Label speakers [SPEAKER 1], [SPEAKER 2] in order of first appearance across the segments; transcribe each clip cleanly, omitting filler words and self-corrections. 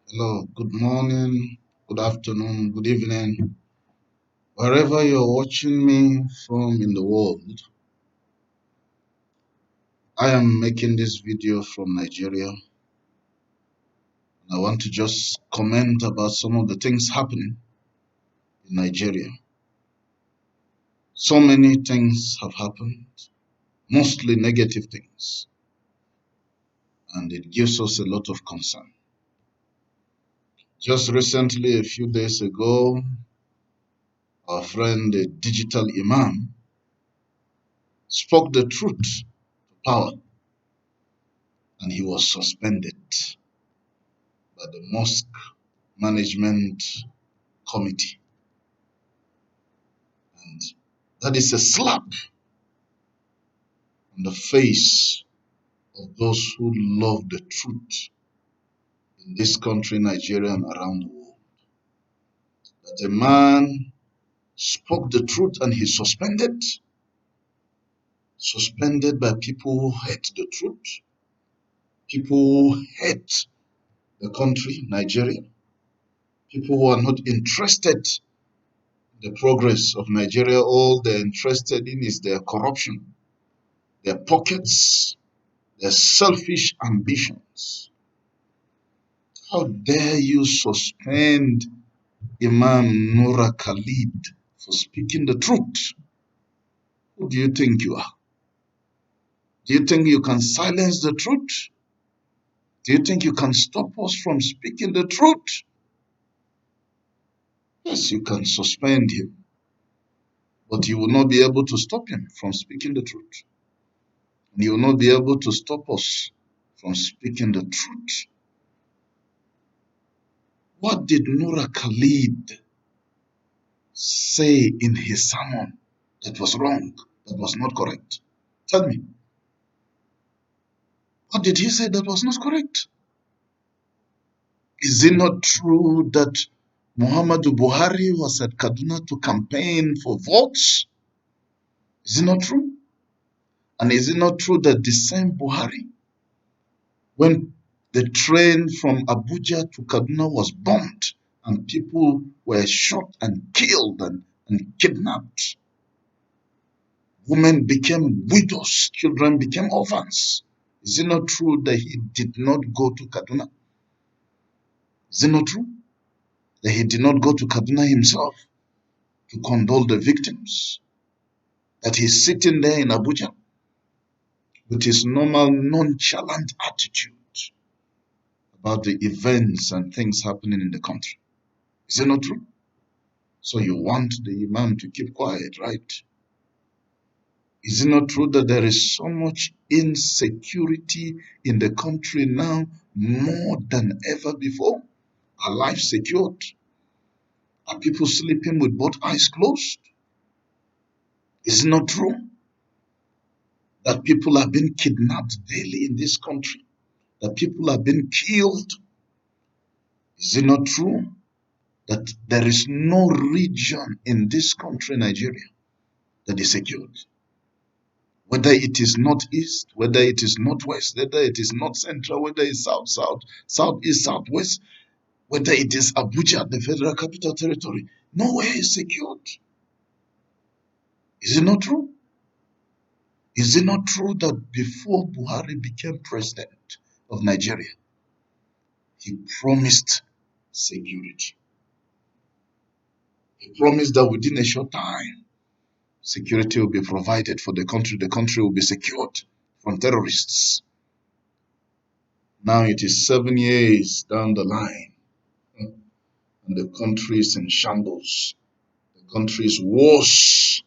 [SPEAKER 1] Hello, good morning, good afternoon, good evening. Wherever you're watching me from in the world, I am making this video from Nigeria. And I want to just comment about some of the things happening in Nigeria. So many things have happened, mostly negative things, and it gives us a lot of concern. Just recently, a few days ago, our friend, the digital imam, spoke the truth to power, and he was suspended by the mosque management committee. And that is a slap on the face of those who love the truth in this country, Nigeria, and around the world. That a man spoke the truth and he's suspended by people who hate the truth, people who hate the country, Nigeria, people who are not interested in the progress of Nigeria. All they're interested in is their corruption, their pockets, their selfish ambitions. How dare you suspend Imam Nura Khalid for speaking the truth? Who do you think you are? Do you think you can silence the truth? Do you think you can stop us from speaking the truth? Yes, you can suspend him, but you will not be able to stop him from speaking the truth. And you will not be able to stop us from speaking the truth. What did Nura Khalid say in his sermon that was wrong, that was not correct? Tell me. What did he say that was not correct? Is it not true that Muhammadu Buhari was at Kaduna to campaign for votes? Is it not true? And is it not true that the same Buhari, when the train from Abuja to Kaduna was bombed and people were shot and killed and kidnapped, women became widows, children became orphans? Is it not true that he did not go to Kaduna? Is it not true that he did not go to Kaduna himself to condole the victims? That he's sitting there in Abuja with his normal nonchalant attitude about the events and things happening in the country. Is it not true? So you want the Imam to keep quiet, right? Is it not true that there is so much insecurity in the country now more than ever before? Are lives secured? Are people sleeping with both eyes closed? Is it not true that people are being kidnapped daily in this country? That people are being killed? Is it not true that there is no region in this country, Nigeria, that is secured? Whether it is northeast, whether it is northwest, whether it is north central, whether it's south, southeast, southwest, whether it is Abuja, the Federal Capital Territory, nowhere is secured. Is it not true? Is it not true that before Buhari became president of Nigeria, he promised security? He promised that within a short time, security will be provided for the country will be secured from terrorists. Now it is 7 years down the line, and the country is in shambles. The country is worse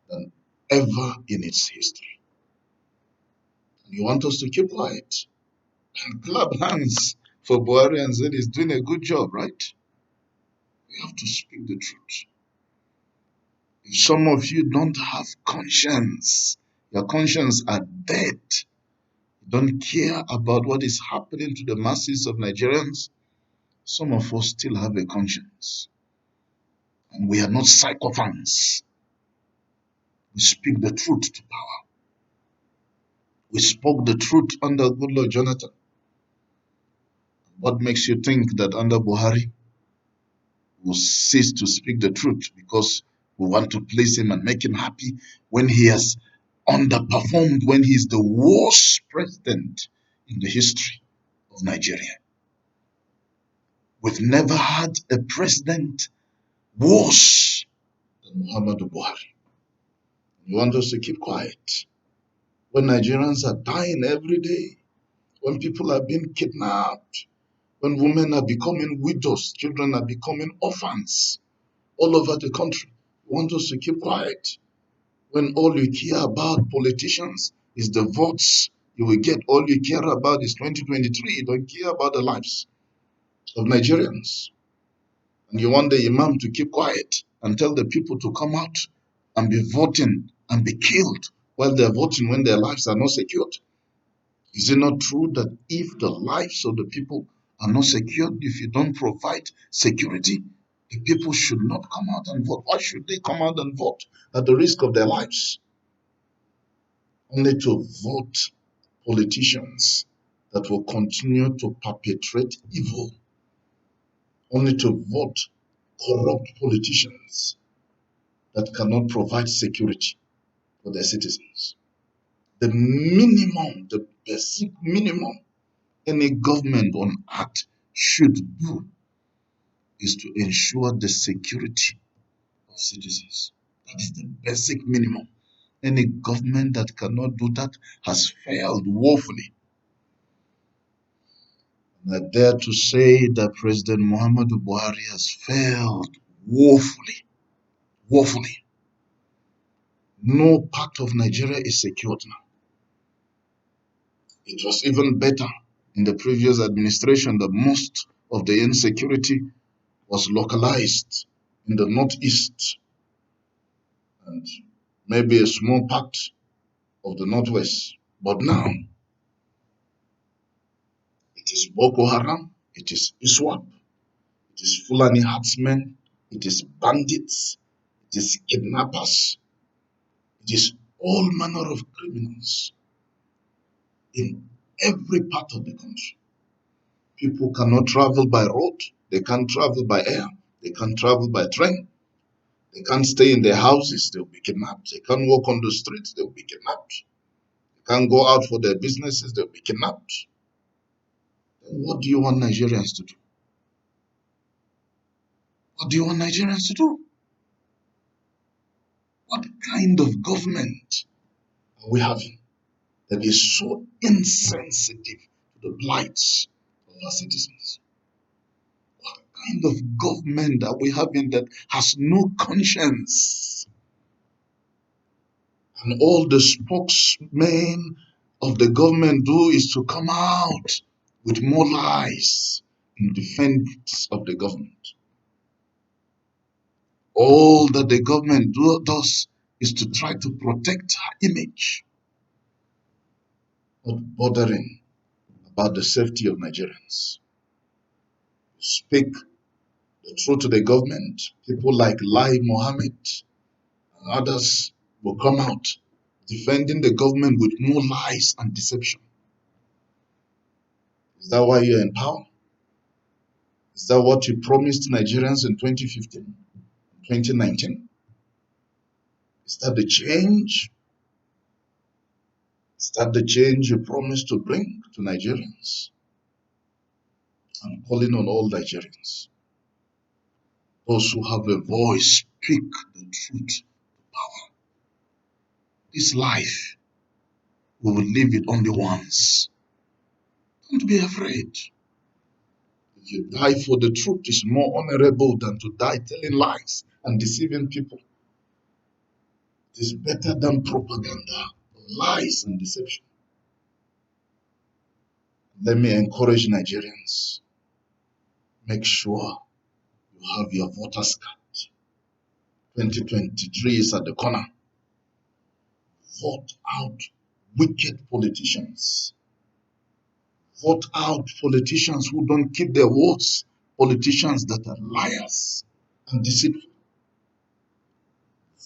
[SPEAKER 1] than ever in its history. And you want us to keep quiet and clap hands for Buhari and say he's doing a good job, right? We have to speak the truth. If some of you don't have conscience, your conscience are dead, you don't care about what is happening to the masses of Nigerians, some of us still have a conscience. And we are not sycophants. We speak the truth to power. We spoke the truth under Goodluck Jonathan. What makes you think that under Buhari will cease to speak the truth because we want to please him and make him happy when he has underperformed, when he's the worst president in the history of Nigeria? We've never had a president worse than Muhammadu Buhari. You want us to keep quiet when Nigerians are dying every day, when people are being kidnapped, when women are becoming widows, children are becoming orphans all over the country. You want us to keep quiet when all you care about politicians is the votes you will get. All you care about is 2023. You don't care about the lives of Nigerians. And you want the imam to keep quiet and tell the people to come out and be voting and be killed while they're voting when their lives are not secured. Is it not true that if the lives of the people are not secured, if you don't provide security, the people should not come out and vote? Why should they come out and vote at the risk of their lives? Only to vote politicians that will continue to perpetrate evil, only to vote corrupt politicians that cannot provide security for their citizens. The minimum, the basic minimum any government on earth should do is to ensure the security of citizens. That is the basic minimum. Any government that cannot do that has failed woefully. And I dare to say that President Muhammadu Buhari has failed woefully. Woefully. No part of Nigeria is secured now. It was even better in the previous administration that most of the insecurity was localized in the northeast and maybe a small part of the northwest. But now it is Boko Haram, it is ISWAP, it is Fulani herdsmen, it is bandits, it is kidnappers, it is all manner of criminals in every part of the country. People cannot travel by road, they can't travel by air, they can't travel by train, they can't stay in their houses, they'll be kidnapped. They can't walk on the streets, they'll be kidnapped. They can't go out for their businesses, they'll be kidnapped. Then what do you want Nigerians to do? What do you want Nigerians to do? What kind of government are we having that is so insensitive to the plights of our citizens? What kind of government are we having that has no conscience? And all the spokesmen of the government do is to come out with more lies in defense of the government. All that the government does is to try to protect her image, not bothering about the safety of Nigerians. Speak the truth to the government. People like Lai Mohammed and others will come out defending the government with more lies and deception. Is that why you're in power? Is that what you promised Nigerians in 2015, 2019? Is that the change? Is that the change you promised to bring to Nigerians? I'm calling on all Nigerians. Those who have a voice, speak the truth. This life, we will live it only once. Don't be afraid. If you die for the truth, it's more honorable than to die telling lies and deceiving people. It is better than propaganda, lies and deception. Let me encourage Nigerians. Make sure you have your voters card. 2023 is at the corner. Vote out wicked politicians. Vote out politicians who don't keep their words. Politicians that are liars and deceitful.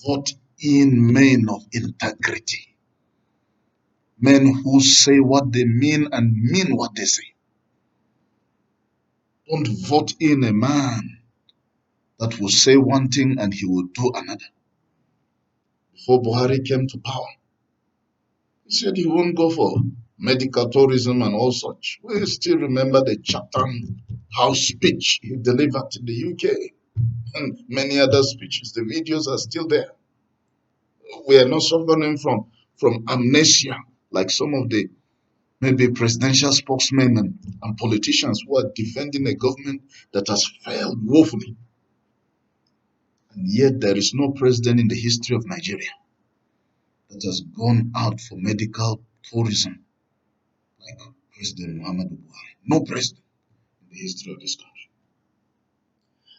[SPEAKER 1] Vote in men of integrity. Men who say what they mean and mean what they say. Don't vote in a man that will say one thing and he will do another. Before Buhari came to power, he said he won't go for medical tourism and all such. We still remember the Chatham House speech he delivered in the UK and many other speeches. The videos are still there. We are not suffering from amnesia like some of the maybe presidential spokesmen and politicians who are defending a government that has failed woefully. And yet there is no president in the history of Nigeria that has gone out for medical tourism like President Muhammadu Buhari. No president in the history of this country.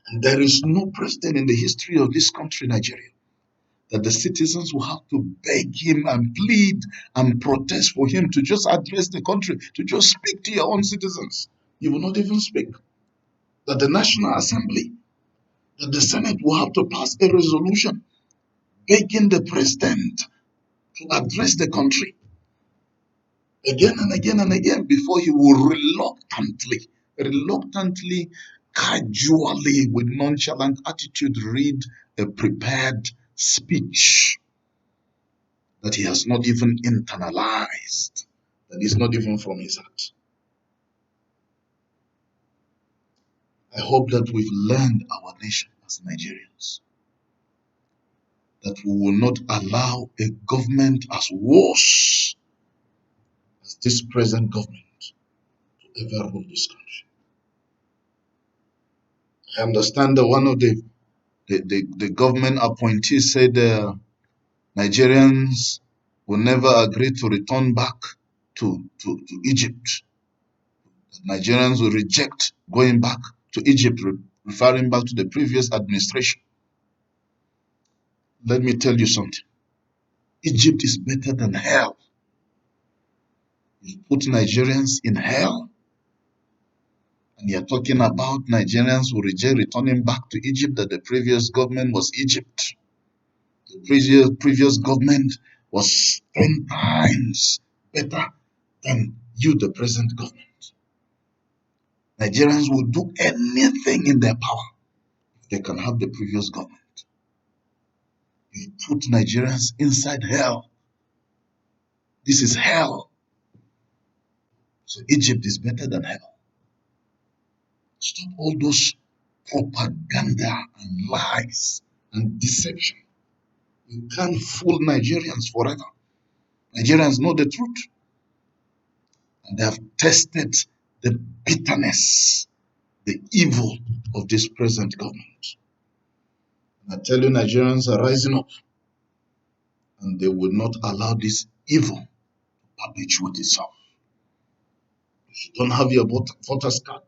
[SPEAKER 1] And there is no president in the history of this country, Nigeria, that the citizens will have to beg him and plead and protest for him to just address the country, to just speak to your own citizens. You will not even speak. That the National Assembly, that the Senate will have to pass a resolution begging the president to address the country again and again and again before he will reluctantly, casually, with nonchalant attitude, read a prepared speech that he has not even internalized, that is not even from his heart. I hope that we've learned our nation as Nigerians, that we will not allow a government as worse as this present government to ever rule this country. I understand that one of the government appointees said Nigerians will never agree to return back to Egypt. Nigerians will reject going back to Egypt, referring back to the previous administration. Let me tell you something. Egypt is better than hell. You put Nigerians in hell, and you're talking about Nigerians who reject returning back to Egypt, that the previous government was Egypt. The previous government was 10 times better than you, the present government. Nigerians will do anything in their power if they can have the previous government. You put Nigerians inside hell. This is hell. So Egypt is better than hell. Stop all those propaganda and lies and deception. You can't fool Nigerians forever. Nigerians know the truth. And they have tested the bitterness, the evil of this present government. And I tell you, Nigerians are rising up, and they will not allow this evil to perpetuate itself. If you don't have your voter's card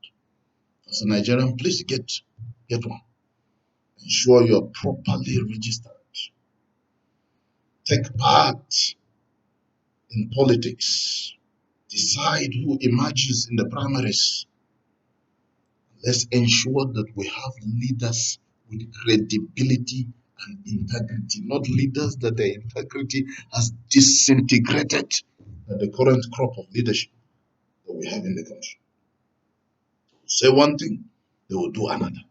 [SPEAKER 1] as a Nigerian, please get one. Ensure you're properly registered. Take part in politics. Decide who emerges in the primaries. Let's ensure that we have leaders with credibility and integrity, not leaders that their integrity has disintegrated by the current crop of leadership that we have in the country. Say one thing, they will do another.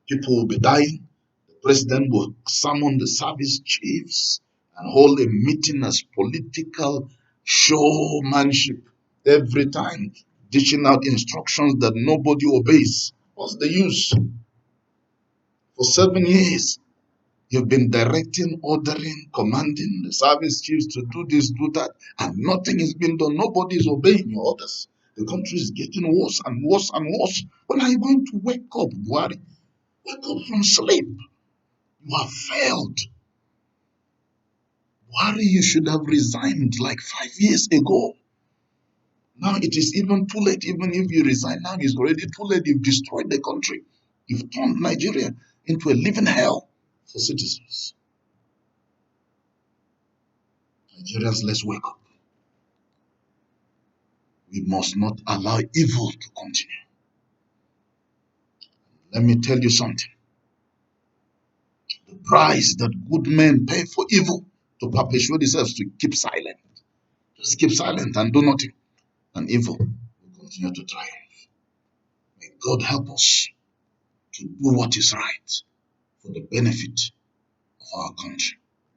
[SPEAKER 1] People will be dying. The president will summon the service chiefs and hold a meeting as political showmanship every time, dishing out instructions that nobody obeys. What's the use? For 7 years, you've been directing, ordering, commanding the service chiefs to do this, do that, and nothing is being done. Nobody is obeying your orders. The country is getting worse and worse and worse. When are you going to wake up, Buhari? Wake up from sleep. You have failed. Buhari, you should have resigned like 5 years ago. Now it is even too late. Even if you resign now, it's already too late. You've destroyed the country. You've turned Nigeria into a living hell for citizens. Nigerians, let's wake up. We must not allow evil to continue. Let me tell you something. The price that good men pay for evil to perpetuate themselves, to keep silent. Just keep silent and do nothing. And evil will continue to triumph. May God help us to do what is right for the benefit of our country.